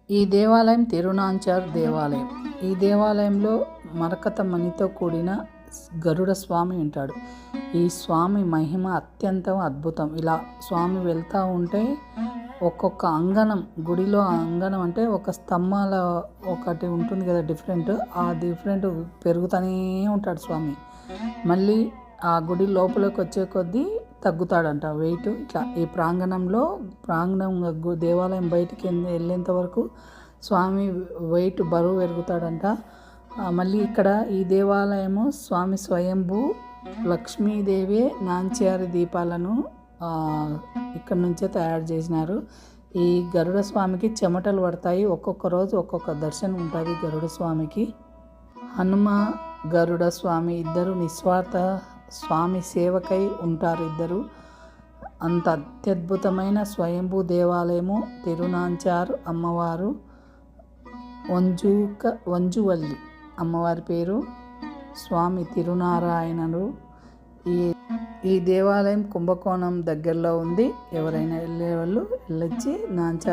ఈ దేవాలయం తిరునాంచార్ దేవాలయం. ఈ దేవాలయంలో మరకత మణితో కూడిన గరుడ స్వామి ఉంటాడు. ఈ స్వామి మహిమ అత్యంతం అద్భుతం. ఇలా స్వామి వెళ్తూ ఉంటే ఒక్కొక్క అంగనం, గుడిలో అంగనం అంటే ఒక స్తంభాల ఒకటి ఉంటుంది కదా డిఫరెంట్, ఆ డిఫరెంట్ పెరుగుతూనే ఉంటాడు స్వామి. మళ్ళీ ఆ గుడి లోపలికి వచ్చే కొద్దీ తగ్గుతాడంట వెయిట్. ఇట్లా ఈ ప్రాంగణం దేవాలయం బయటికి వెళ్ళేంత వరకు స్వామి వెయిట్ బరువు పెరుగుతాడంట. మళ్ళీ ఇక్కడ ఈ దేవాలయము స్వామి స్వయంభూ లక్ష్మీదేవి నాంచారి దీపాలను ఇక్కడ నుంచే తయారు చేసినారు. ఈ గరుడ స్వామికి చెమటలు పడతాయి. ఒక్కొక్క రోజు ఒక్కొక్క దర్శనం ఉంటుంది గరుడ స్వామికి. హనుమ గరుడ స్వామి ఇద్దరు నిస్వార్థ స్వామి సేవకై ఉంటారు. ఇద్దరు అంత అత్యద్భుతమైన స్వయంభూ దేవాలయము తిరునాంచారు. అమ్మవారు వంజువల్లి అమ్మవారి పేరు, స్వామి తిరునారాయణుడు. ఈ దేవాలయం కుంభకోణం దగ్గరలో ఉంది. ఎవరైనా వెళ్ళే వాళ్ళు వెళ్ళొచ్చి నాంచార్